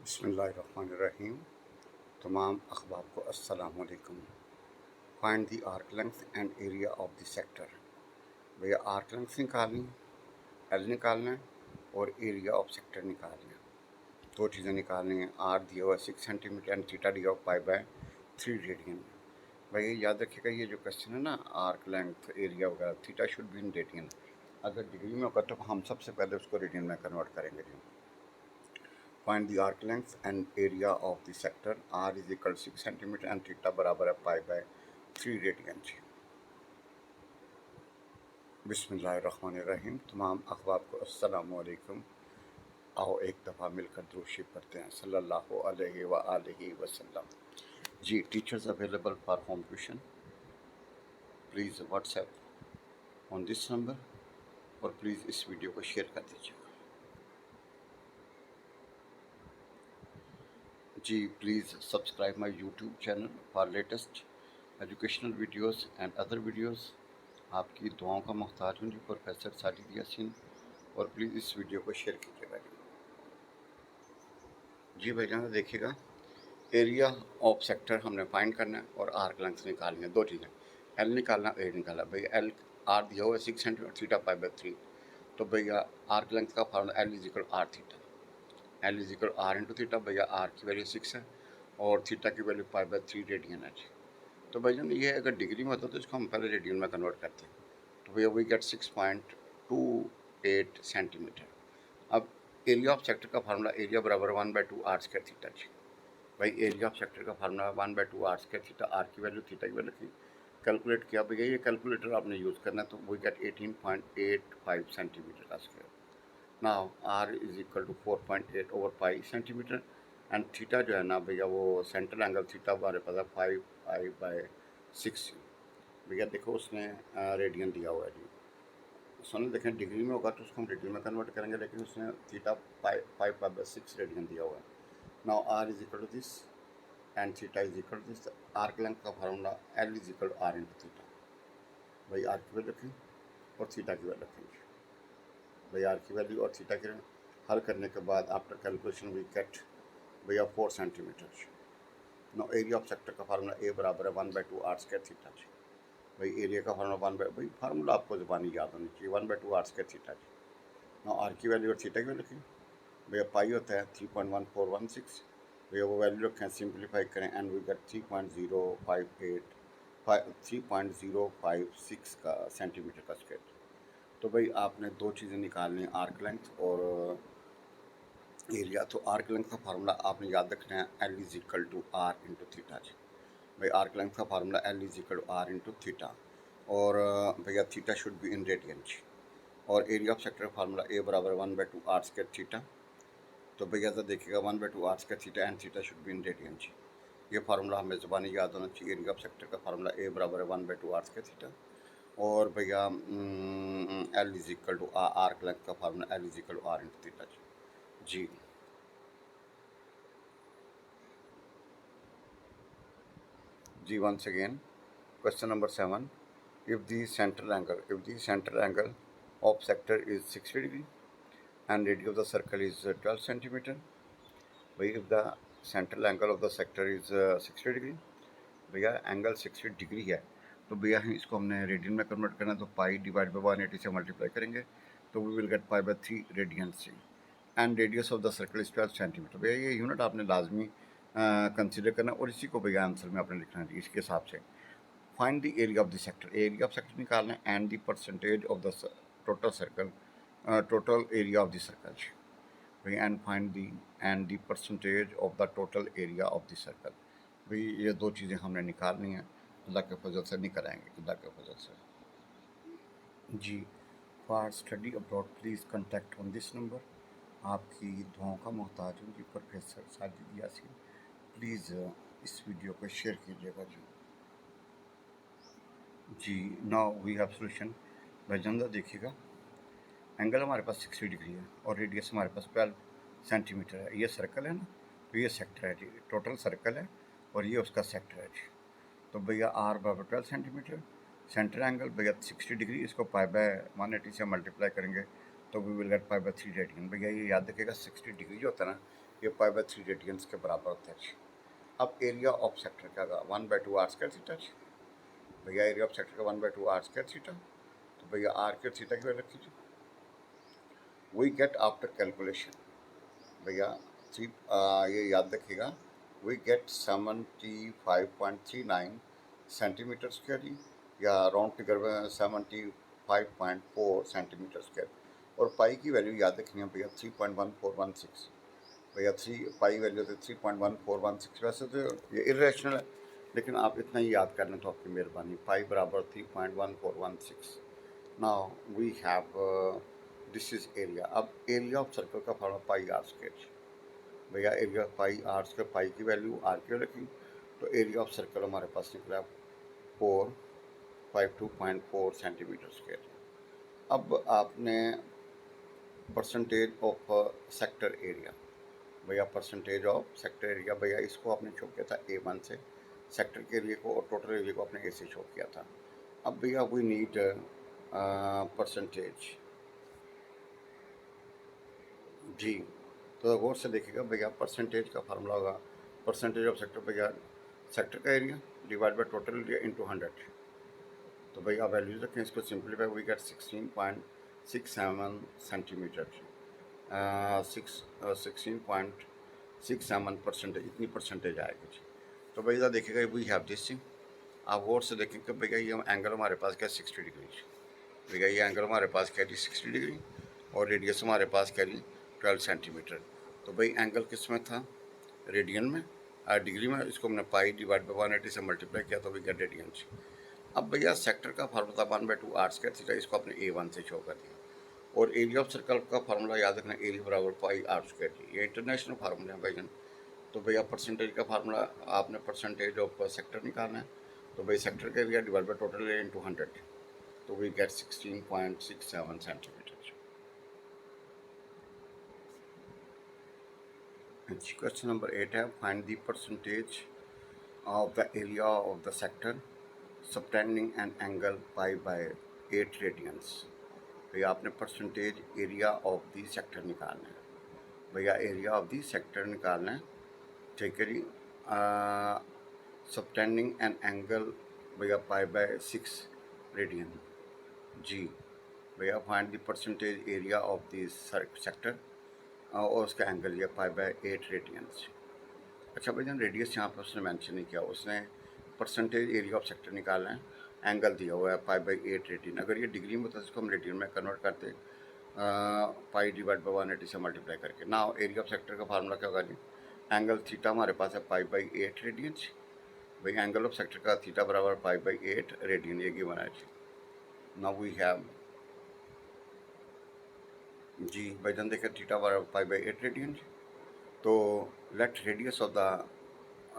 बिस्मिल्लाहिर्रहमानिर्रहीम। तमाम अहबाब को अस्सलाम वालेकुम। Find the arc length and area of the sector. भैया आर्क लेंथ निकालनी, एल निकालना है और एरिया ऑफ सेक्टर निकालना है। दो चीज़ें निकालनी हैं। आर दिया हुआ 6 सेंटीमीटर एंड थीटा दिया हुआ पाई/3 रेडियन। भैया याद रखिएगा, ये जो क्वेश्चन है ना, आर्क लेंथ एरिया वगैरह, theta should be in radian. अगर डिग्री में होगा तो हम सबसे पहले उसको रेडियन में कन्वर्ट करेंगे जी। Find the arc length and area of the sector. R is equal to 6 centimetre and theta बराबर है पाई/3 रेडियन। बिस्मिल्लाहिर्रहमानिर्रहीम। तमाम अहबाब को अस्सलाम वालेकुम। आओ एक दफ़ा मिलकर दुरूद शरीफ पढ़ते हैं सल्लल्लाहु अलैहि व आलिहि वसल्लम। जी, teachers available for home tuition. Please WhatsApp on this number और प्लीज़ इस वीडियो को शेयर कर दीजिएगा जी। Please subscribe my YouTube channel for latest educational videos and other videos. आपकी दुआओं का मोहताज हूँ जी, प्रोफेसर साजिद यासीन। और प्लीज़ इस वीडियो को शेयर कीजिएगा जी। भाईजान देखिएगा, एरिया ऑफ सेक्टर हमने फाइंड करना है और आर्क लेंथ निकालनी है। दो चीज़ें, एल निकालना, ए निकालना। भैया एल आर दिया हुआ 6 सेंटीमीटर, थीटा पाई/3। तो भैया आर्क लेंथ का formula L is equal R theta. L is equal R into theta. भैया आर की वैल्यू 6 है और थीटा की वैल्यू पाई/3 रेडियन है जी। तो भाईजान ये अगर डिग्री में होता तो इसको हम पहले रेडियन में कन्वर्ट करते हैं। तो भैया वी गेट 6.28 सेंटीमीटर। अब एरिया ऑफ सेक्टर का फार्मूला एरिया बराबर 1/2 आर स्क्वायर थीटा जी। भाई एरिया ऑफ सेक्टर का formula 1/2 R square theta. R की वैल्यू, थीटा की वैल्यू थी, कैलकुलेट किया। भैया ये कैलकुलेटर आपने यूज़ करना है। तो वी गेट 18.85 सेंटीमीटर का square. Now R is equal to 4.8 over pi centimetre and theta जो है ना भैया, वो सेंट्रल एंगल थीटा हमारे पास है 5/6। भैया देखो उसने रेडियन दिया हुआ है जी। उसने देखें डिग्री में होगा तो उसको हम रेडियन में कन्वर्ट करेंगे, लेकिन उसने थीटा 5/6 रेडियन दिया हुआ है। Now R is equal to this and theta is equal to this. Arc length का formula L is equal to R into theta. भाई आर की वैल्यू रखें और थीटा की वैल्यू रखेंगे। भाई आर की वैल्यू और थीटा की हल करने के बाद आफ्टर कैलकुलेशन वी गेट भैया 4 centimetre. No area of sector का फार्मूला ए बराबर है 1/2 आर स्क्वायर थीटा जी। भाई एरिया का फार्मूला भाई फार्मूला आपको ज़बानी याद होनी चाहिए, 1/2 आर स्क्वायर थीटा जी। नो आर की वैल्यू और थीटा की वैल्यू रखें। भैया पाई होता है 3.1416। भैया वो वैल्यू रखें, सिंप्लीफाई करें एंड वी गेट 3.056 का सेंटीमीटर का स्क्वायर। तो भाई आपने दो चीज़ें निकालनी हैं, आर्क लेंथ और एरिया। तो आर्क लेंथ का फार्मूला आपने याद रखना है, L is equal to R into theta जी। भाई आर्क लेंथ का formula L is equal to R into theta और भैया theta should be in radian जी। और एरिया ऑफ सेक्टर का फार्मूला ए बराबर 1/2 आर स्क्वायर थीटा। तो भैया तो देखिएगा 1/2 R square theta and theta should be in radian जी। ये फार्मूला हमें ज़बानी याद होना चाहिए। एरिया ऑफ सेक्टर का फार्मूला ए बराबर है 1/2 आर स्क्वायर थीटा और भैया L is equal to arc length का formula L is equal to R into theta जी। जी once again, question number 7. If the central angle of sector is 60 degree and radius of the circle is 12 centimeter. भाई if the central angle of the sector is 60 degree, भैया angle 60 degree है तो भैया इसको हमने radian में convert करना है। तो पाई डिवाइड बाई 180 से मल्टीप्लाई करेंगे तो वी विल गेट पाई/3 रेडियन से। And radius of the circle is 12 centimetre. भैया ये यूनिट आपने लाजमी कंसिडर करना और इसी को भैया आंसर में आपने लिखना है इसके हिसाब से। Find the area of the sector. Area of sector निकालना है and the percentage of the total circle, total area of the circle भाई। And find the percentage of the total area of the circle. भाई ये दो चीज़ें हमने निकालनी है। अल्लाह के फजल से नहीं कराएंगे, अल्लाह के फजल से जी। For study abroad please contact on this number. आपकी दुआओं का मोहताज हूँ जी, प्रोफेसर साजिद यासीन। प्लीज़ इस वीडियो को शेयर कीजिएगा जी। Now we have solution. भाईजान देखिएगा, एंगल हमारे पास 60 डिग्री है और रेडियस हमारे पास 12 सेंटीमीटर है। ये सर्कल है ना, तो ये सेक्टर है जी। टोटल सर्कल है और ये उसका सेक्टर है जी। तो भैया आर बराबर 12 सेंटीमीटर, सेंटर एंगल भैया 60 डिग्री, इसको पाई/180 से मल्टीप्लाई करेंगे तो वी विल गेट पाई/3 रेडियन। भैया ये याद रखिएगा 60 डिग्री जो होता है ना, ये पाई बाय 3 रेडियंस के बराबर होता है। अब एरिया ऑफ सेक्टर का 1/2 आर स्क्वायर थीटा। भैया एरिया ऑफ सेक्टर का 1/2 आर स्क्वायर थीटा, तो भैया आर स्क्वायर थीटा की वैल्यू रखिए। वी गेट आफ्टर कैलकुलेशन, भैया ये याद रखिएगा, वी गेट 75.39 सेंटीमीटर स्क्वायर, या राउंड फिगर में 75.4 सेंटीमीटर स्क्वायर। और पाई की वैल्यू याद रखनी है भैया 3.1416। भैया पाई वैल्यू तो 3.1416। वैसे तो ये इरेशनल है, लेकिन आप इतना ही याद कर लें तो आपकी मेहरबानी। पाई बराबर 3.1416। Now we have this is area. अब एरिया ऑफ सर्कल का फॉर्मूला पाई आर स्क्वायर। भैया area pi R square, pi की वैल्यू आर की रखी, तो एरिया ऑफ सर्कल हमारे पास निकला 452.4 सेंटीमीटर स्क्वायर। अब आपने परसेंटेज ऑफ सेक्टर एरिया, भैया परसेंटेज ऑफ सेक्टर एरिया, भैया इसको आपने शो किया था A1 से, सेक्टर के एरिया को, और टोटल एरिया को आपने A से शो किया था। अब भैया वी नीड परसेंटेज जी। तो गौर से देखिएगा भैया, परसेंटेज का फार्मूला होगा परसेंटेज ऑफ सेक्टर, भैया सेक्टर का area divide by total area into 100। तो भैया वैल्यूज रखें, इसको simplify, we get 16.67 centimetre, 16.67 percentage, इतनी परसेंटेज आएगी जी। तो भैया देखिएगा वी हैव दिस थिंग। आप गौर से देखेंगे भैया ये एंगल हमारे पास क्या 60 डिग्री। भैया ये एंगल हमारे पास क्या जी 60 डिग्री, और रेडियस हमारे पास क्या जी 12 सेंटीमीटर। तो भाई एंगल किस में था, रेडियन में, डिग्री में। इसको हमने पाई डिवाइड बाई 180 से मल्टीप्लाई किया तो वी गेट रेडियन। अब भैया सेक्टर का फार्मूला 1/2 आर स्क्वायर थीटा, इसको आपने A1 से शो कर दिया। और एरिया ऑफ सर्कल का फार्मूला याद रखना, एरिया बराबर पाई आर स्क्वायर जी। ये इंटरनेशनल फार्मूला है भाईजान। तो भैया परसेंटेज का फार्मूला आपने परसेंटेज ऑफ सेक्टर निकालना है, तो भाई सेक्टर का area divide by total area into 100, तो we get 16.67 centimetre. Question number 8 है, find the percentage of the area of the sector subtending an angle pi by 8 radians। भैया आपने percentage area of the sector निकालना है। भैया area of the sector निकालना है, ठीक है जी। सबटेंडिंग एन एंगल भैया पाई बाय 6 रेडियन जी। भैया find the percentage area of the sector, और उसका एंगल लिया पाई बाय 8 रेडियंस। अच्छा भाईजान, रेडियस यहाँ पर उसने मेंशन नहीं किया, उसने परसेंटेज एरिया ऑफ सेक्टर निकालना है, एंगल दिया हुआ है पाई बाई 8 रेडियन। अगर ये डिग्री में होता है इसको हम रेडियन में कन्वर्ट करते, पाई डिवाइड बाई 180 से मल्टीप्लाई करके। ना एरिया ऑफ सेक्टर का फार्मूला क्या होगा जी, एंगल थीटा हमारे पास है पाई बाई 8 रेडियन। भाई एंगल ऑफ सेक्टर का थीटा बराबर पाई बाई 8 रेडियन, ये गिवन है जी। नाउ वी हैव जी भाईजान देखें, थीटा बराबर पाई बाई 8 रेडियन। तो let radius of the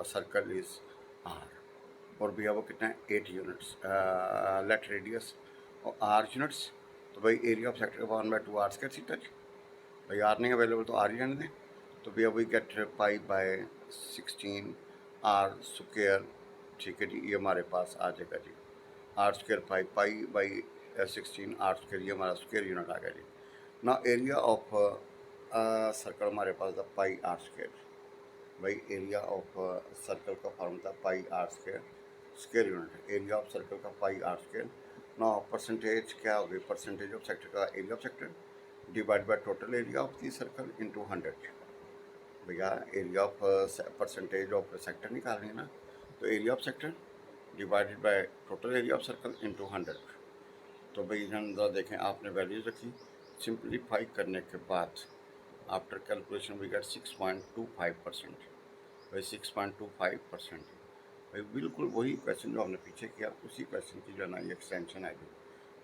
circle is R, और भैया वो कितना है 8 यूनिट्स। लेट रेडियस और आर यूनिट्स, तो भाई एरिया ऑफ सेक्टर का 1/2 आर स्क्वायर थीटा। भाई आर नहीं अवेलेबल तो आर ही रहने दें, तो भैया we get pi by 16 R square, ठीक है जी। ये हमारे पास आ जाएगा जी R square pi by 16 R square, ये हमारा स्क्वायर यूनिट आ गया जी। ना एरिया ऑफ सर्कल हमारे पास था पाई आर स्क्वायर। भाई एरिया ऑफ सर्कल का formula pi R square, square unit area of circle का पाई आर स्क्वायर। ना परसेंटेज क्या हो गई, परसेंटेज ऑफ सेक्टर का area of sector divide by total area of the circle into 100। भैया area of percentage of sector निकालनी है ना, तो area of sector divided by total area of circle into 100। तो भाई ज़रा देखें, आपने वैल्यूज रखी, सिंप्लीफाई करने के बाद आफ्टर कैलकुलेशन वी गेट 6.25%। भाई 6.25%, भाई बिल्कुल वही क्वेश्चन जो हमने पीछे किया, उसी क्वेश्चन की जो है ना ये एक्सटेंशन है।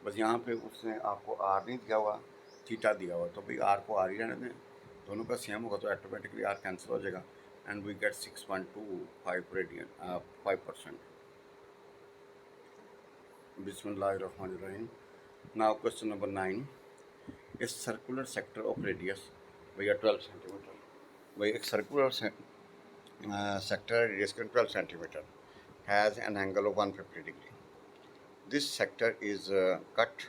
बस यहाँ पे उसने आपको आर नहीं दिया हुआ, थीटा दिया हुआ, तो भाई आर को आर ही रहने दें, दोनों का सेम होगा तो ऑटोमेटिकली आर कैंसिल हो जाएगा, एंड वी गेट 6.25 रेडियन 5%। बिस्मिल्लाहिर्रहमानिर्रहीम। Now question number 9, a circular sector of radius, भैया 12 सेंटीमीटर। भाई एक circular sector radius 12 centimeter has an angle of 150 degree. This sector is cut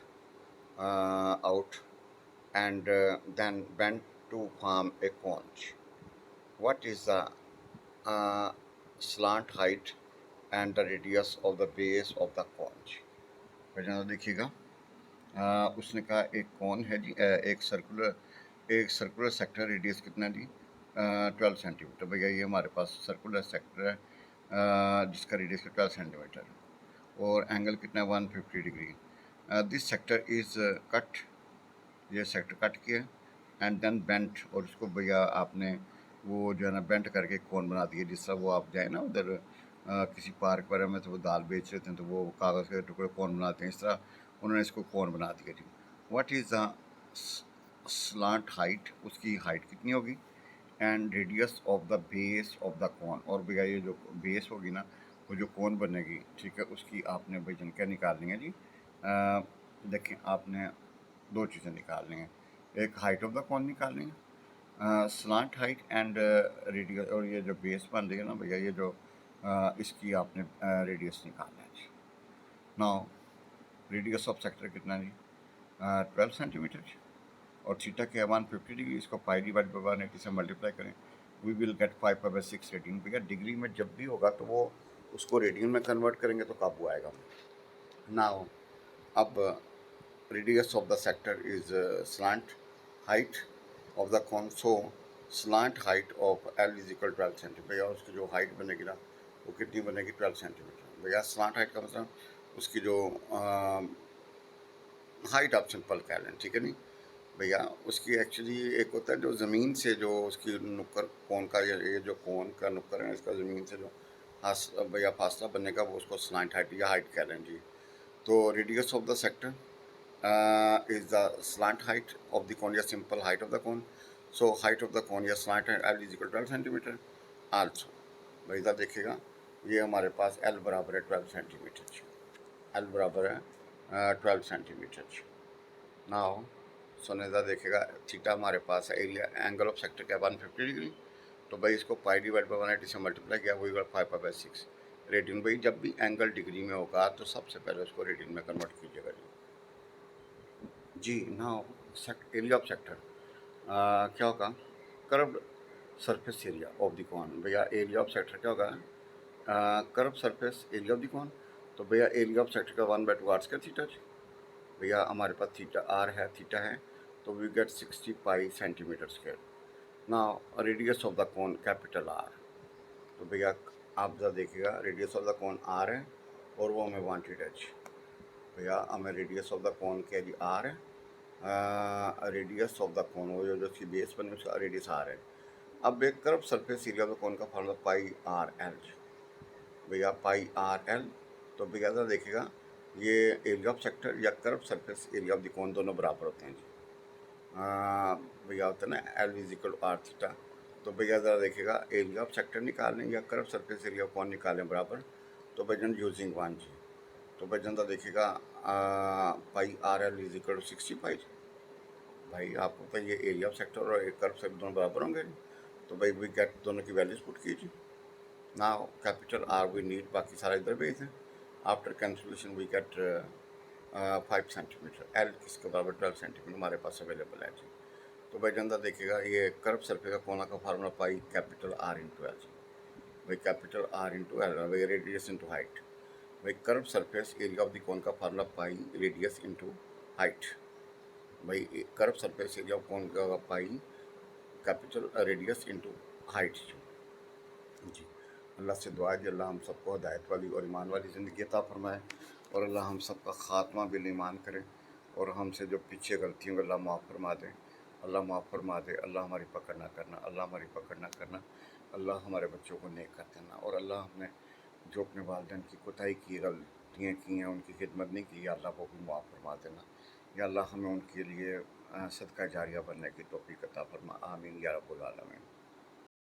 out and then bent to form a cone. What is the slant height and the radius of the base of the cone? पहले देखिएगा, उसने कहा एक कौन है जी, एक circular sector, radius कितना जी 12 centimetre. भैया ये हमारे पास सर्कुलर सेक्टर है जिसका रेडियस है 12 सेंटीमीटर और एंगल कितना है 150 degree. This sector is cut, ये सेक्टर कट किया एंड देन बेंट, और उसको भैया आपने वो जो है ना बेंट करके कौन बना दिए। जिस तरह वो आप जाए ना उधर किसी पार्क वगैरह में तो वो दाल बेच रहे थे तो वो कागज़ के टुकड़े कौन बनाते हैं, इस तरह उन्होंने इसको कौन बना दिया जी। What is the slant height, उसकी हाइट कितनी होगी, and radius of the base of the cone, और भैया ये जो बेस होगी ना वो जो कौन बनेगी, ठीक है, उसकी आपने भाई जन क्या निकालनी है जी। देखें आपने दो चीज़ें निकालनी हैं, एक हाइट ऑफ द कौन निकालनी है, स्लांट हाइट एंड रेडियस, और ये जो बेस बन रही है ना भैया ये जो इसकी आपने रेडियस निकालना है जी। नाउ रेडियस ऑफ सेक्टर कितना जी 12 सेंटीमीटर, और थीटा के 150 डिग्री, इसको पाई डिवाइड बाय 180 से मल्टीप्लाई करें, वी विल गेट 5/6 रेडियन। भैया डिग्री में जब भी होगा तो वो उसको रेडियन में कन्वर्ट करेंगे तो काबू आएगा। नाउ अब radius of the sector is slant height of the cone, so slant height of L is equal to 12 centimetre. भैया उसकी जो हाइट बनेगी ना वो कितनी बनेगी 12 सेंटीमीटर। भैया स्लांट हाइट का मतलब उसकी जो हाइट आप सिंपल कह लें, ठीक है नहीं भैया। उसकी एक्चुअली एक होता है जो ज़मीन से जो उसकी नुक्कर कोन का, ये जो कोन का नुक्कर है इसका ज़मीन से जो भैया फासला बनने का वो उसको स्लांट हाइट या हाइट कह लें जी। तो radius of the sector is the slant height of the cone, या simple height of the cone. So height of the cone या slant height L is equal to 12 centimetre. Also भाई इधर देखिएगा ये हमारे पास L बराबर है 12 सेंटीमीटर, L बराबर है 12 सेंटीमीटर। नाउ सोनेदा देखिएगा थीटा हमारे पास है, एरिया एंगल ऑफ सेक्टर का 150 डिग्री, तो भाई इसको पाई डिवाइड बाई 180 से मल्टीप्लाई किया वही 5/6 रेडियन। भाई जब भी एंगल डिग्री में होगा तो सबसे पहले उसको रेडियन में कन्वर्ट कीजिएगा जी। नाउ एरिया ऑफ सेक्टर क्या होगा, curved surface area of the cone. भैया एरिया ऑफ सेक्टर क्या होगा, curve surface area of the cone. तो भैया एरिया ऑफ सेक्टर का 1/2 आर स्क्वायर थीटा। भैया हमारे पास थीटा आर है, थीटा है, तो we get 60 pi centimetre square. Now radius of the cone capital R, तो भैया आप जरा देखिएगा radius of the cone R है और वो हमें वांटेड है। भैया हमें रेडियस ऑफ द कॉन क्या जी आर है, रेडियस ऑफ द कोन वो जो उसकी बेस बनी उसका रेडियस आर है। अब एक curve surface area of the cone का फॉर्मूला पाई आर एल। भैया पाई आर एल, तो भैया ज़रा देखिएगा ये एरिया ऑफ सेक्टर या curve surface area of the cone दोनों बराबर होते हैं जी। भैया होता है ना L is equal to R theta. तो भैया ज़रा देखिएगा एरिया ऑफ सेक्टर निकाल लें या कर्व सरफेस एरिया ऑफ कोन निकालें बराबर, तो भैया यूजिंग 1 जी। तो भैया ज़रा देखिएगा pi R L is equal to 60 pi. भाई आपको पता ये एरिया ऑफ सेक्टर और एक कर्व सेक्टर दोनों बराबर होंगे, तो भाई वी गेट दोनों की वैल्यूज पुट कीजिए। ना कैपिटल आर वी नीड, बाकी सारा इधर भेज दें। After cancellation we get 5 centimetre, L किसके बराबर 12 सेंटीमीटर हमारे पास अवेलेबल है जी। तो भाई जनता देखिएगा ये कर्व सरफेस का कोना का formula pi capital R into L जी। भाई कैपिटल आर इंटू एल, भाई रेडियस इंटू हाइट। भाई curve surface area of the cone का formula pi radius into height. भाई curve surface area of cone का pi capital radius into height जी। अल्लाह से दुआ है कि अल्लाह हम सबको हिदायत वाली और ईमान वाली ज़िंदगी अता फरमाए और अल्लाह हम सबका ख़ात्मा बिल ईमान करे और हमसे जो पीछे गलतियों को अल्लाह माफ़ फरमा दे, अल्लाह माफ़ फरमा दे। अल्लाह हमारी पकड़ ना करना, अल्लाह हमारी पकड़ ना करना, अल्लाह हमारे बच्चों को नेक कर देना। और अल्लाह हमने जो अपने वालिदैन की कोताही की, गलतियाँ की हैं, उनकी खिदमत नहीं की, या अल्लाह वो भी माफ़ फरमा देना। या अल्लाह हमें उनके लिए सदका जारिया बनने की तौफीक अता फरमा। आमीन या रब्बुल आलमीन।